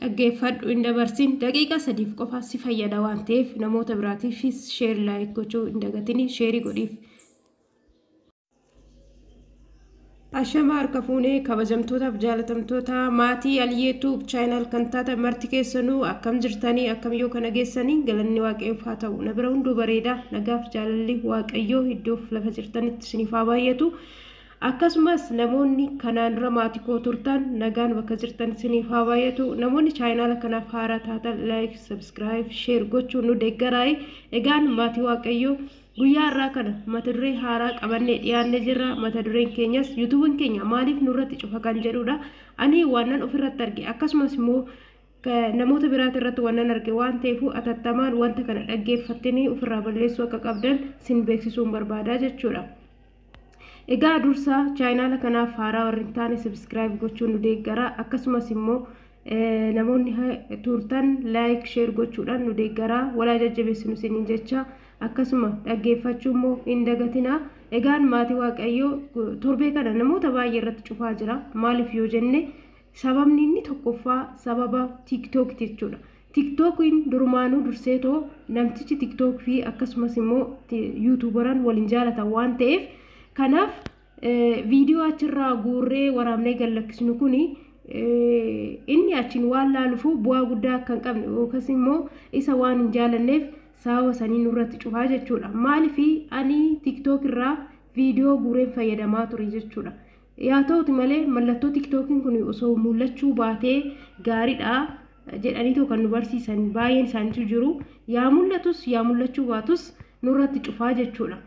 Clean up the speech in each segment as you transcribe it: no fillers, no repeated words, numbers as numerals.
dhaggeeffadhu hin dabarsin daqiiqa 3 qofa si fayyada waan ta'eef namoota biraatiifis share like gochuu hin dagatini share godhiif. Ashama harka fuunee kabajamtootaaf jaalatamtoota maatii YouTube channel kan taate marti keessanuu akkam jirtanii akkam yoo kana geessanii galanni waaqayyoof haa ta'u na bira hunduu bareeda nagaaf jaalalli waaqayyoo iddoof lafa jirtanitti isiniif haa baay'atu. Akkasumas namoonni kanaan dura maatii koo turtan nagaan bakka jirtan isiniif haa baay'atu. Namoonni channel kanaaf haaraa taatan like subscribe share gochuun nu deeggaraa. Egaan maatii waaqayyoo guyyaa irraa kana mata duree haaraa qabannee dhiyaannee jirra. Mata dureen keenyas YouTube'n keenya maaliif nurratti cufa kan jedhudha. Ani waanan ofirratti arge akkasumas immoo namoota biraati irratti waanan arge waan ta'eef atattamaan wanta kana dhaggeeffattanii ofirraa balleessuu akka qabdan sin beeksisuun barbaada jechuudha. Egaa dursa channel kanaaf haaraa warri taane subscribe gochuun nu deeggaraa. Akkasumas immoo namoonni turtan like share gochuudhaan nu deeggaraa. Walaa jajjabeessinu isiniin jecha akkasuma dhaggeeffachuu immoo hin dagatinaa. Egaan maatii waaqayyoo torbee kana namoota baay'ee irratti cufaa jira. Maaliif yoo jenne sababni inni tokkoffaa sababa TikTok jechuudha. TikTokiin durumaanuu durseetoo namtichi TikTok fi akkasumas immoo YouTuberan waliin jaalatan waan ta'eef kanaaf viidiyoo achirraa guurree waraabnee gallakkisnu kuni inni achiin waan laaluuf bu'aa guddaa akka hin qabne yookaas immoo isa waan hin jaalanneef sababa sanii nurratti cufaa jechuudha. Maaliif ani TikTok irraa viidiyoo guureen fayyadamaa ture jechuudha. Yaa ta'uti malee mallattoo TikTokiin kun osoo mul'achuu baatee gaariidha jedhanii kan nu barsiisan baay'een isaaniitu jiru. Yaa mul'atus yaa mul'achuu baatus nurratti cufaa jechuudha.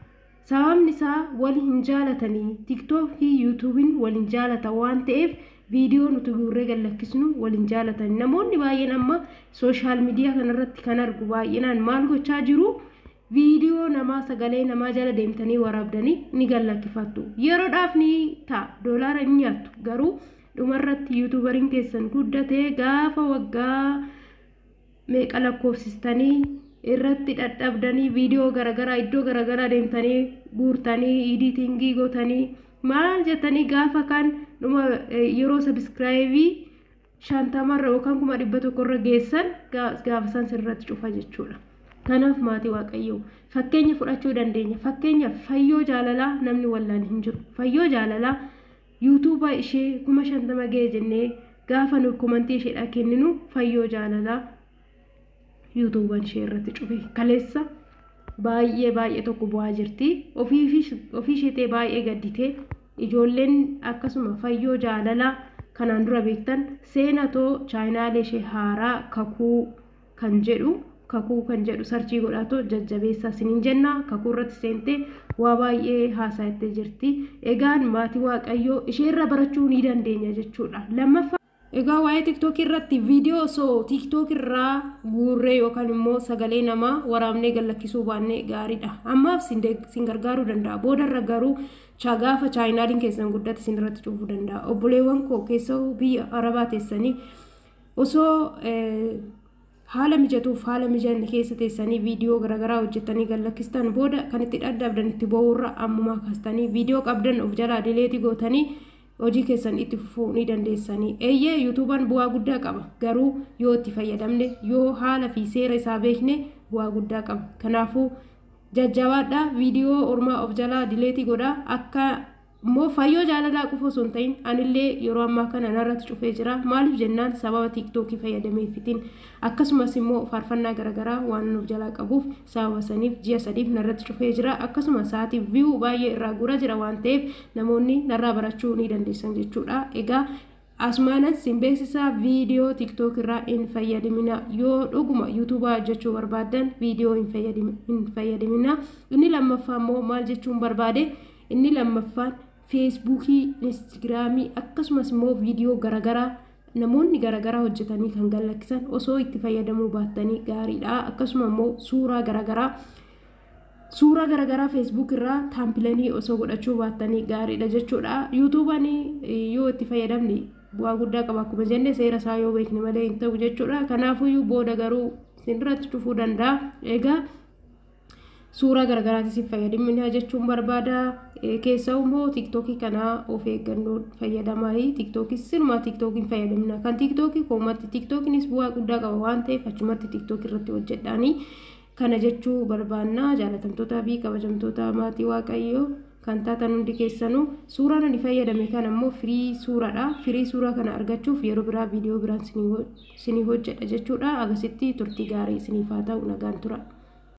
Sababni isaa wal hin jaalatanii TikTok fi YouTube'n wal hin jaalatan waan ta'eef viidiyoo nuti guurree gallakkisnu wal hin jaalatan. Namoonni baay'een amma social media kanarratti kan argu baay'inaan maal gochaa jiru viidiyoo namaa sagalee namaa jala deemtanii waraabdanii ni gallakkifattu. Yeroodhaaf ni ta'a doolaara ni nyaattu garuu dhumarratti YouTuberiin keessan guddatee gaafa waggaa meeqa lakkoofsistanii irratti dadhabdanii viidiyoo garagaraa iddoo garagaraa deemtanii guurtanii editingii gootanii maal jettanii gaafa kan yeroo subscribe 50 yookaan 100 irra geessan gaafa san sirratti cufa jechuudha. Kanaaf maatii waaqayyoo fakkeenya fudhachuu dandeenya. Fakkeenya fayyoo jaalalaa namni wallaan hin jiru. Fayyoo jaalalaa YouTube ishee 50 ga'e jennee gaafa nu komentii ishee kenninu fayyoo jaalalaa YouTube'n ishee irratti cufe kaleessa baay'ee tokko bu'aa jirti. Ofii isheetee baay'ee gadditee ijoolleen akkasuma fayyoo jaalalaa kanaan dura beektan seenatoo chaanaalee ishee haaraa kakuu kan jedhu sarchii godhatoo jajjabeessaa isiniin jenna. Kakuu irratti seentee waa baay'ee haasa'ittee jirti. Egaan maatii waaqayyoo ishee irra barachuu ni dandeenya jechuudha. Lammaffaa egaa waa'ee TikTok irratti viidiyoo osoo TikTok irraa guurree yookaan immoo sagalee namaa waraabnee gallakkisuu baannee gaariidha. Ammaaf sin gargaaruu danda'a. Boodarra garuu gaafa chaayinaaliin keessan guddate sin irratti cufuu danda'a. Obboleewwan koo keessaa biyya Arabaa teessanii osoo haala mijatuuf haala mijanne keessa teessanii viidiyoo garagaraa hojjettanii gallakkistan booda kan itti dadhabdan itti bo'uurra ammumaa kaastanii viidiyoo qabdan of jalaa dileetii gootanii hojii keessan itti fufuu ni dandeessanii. Eeyyee YouTube'n bu'aa guddaa qaba garuu yoo itti fayyadamne yoo haala fi seera isaa beekne bu'aa guddaa qaba. Kanaafuu jajjabaadhaa viidiyoo ormaa of jalaa dileetii godhaa. Akka immoo fayyoo jaalalaa qofa osoo hin ta'in anillee yeroo ammaa kana narratti cufee jira. Maaliif jennaan sababa TikTokii fayyadameefitiin akkasumas immoo faarfannaa garagaraa waan of jalaa qabuuf sababa saniif ji'a 3 narratti cufee jira. Akkasuma sa'aatiif view baay'ee irraa guuraa jira waan ta'eef namoonni narraa barachuu ni dandeessan jechuudha. Egaa asmaanas sin beeksisaa viidiyoo TikTok irraa hin fayyadamina. Yoo dhuguma YouTube hojjechuu barbaadan viidiyoo hin fayyadamina. Inni lammaffaa immoo maal jechuun barbaade inni lammaffaan Facebook, Instagram akkasumas immoo viidiyoo garagaraa namoonni garagaraa hojjetanii kan gallakkisan osoo itti fayyadamuu baattanii gaariidha. Akkasuma immoo suuraa garagaraa Facebook irraa taampilanii osoo godhachuu baattanii gaariidha jechuudha. YouTube'n yoo itti fayyadamne bu'aa guddaa qaba akkuma jenne seera isaa yoo beekne malee hin ta'u jechuudha. Kanaafuu booda garuu sin irratti cufuu danda'a. Egaa suuraa garagaraati si fayyadamina jechuun barbaada. Keessaa immoo TikTokii kana of eeggannoo fayyadamaa. TikTokii sinuma TikTokiin fayyadamina. Kan TikTokii koomatti TikTokiinis bu'aa guddaa qaba waan ta'eef achumatti TikTokii irratti hojjedhaanii kana jechuu barbaanna. Jaalatamtootaa fi kabajamtoota maatii Waaqayyoo kan taatan hundi keessanuu suuraan ani fayyadame kan ammoo firii suuraadha. Firii suuraa kana argachuuf yeroo biraa viidiyoo biraan sinii hojjedha jechuudha. Agasitti turtii gaarii isiniif haa ta'u nagaan tura.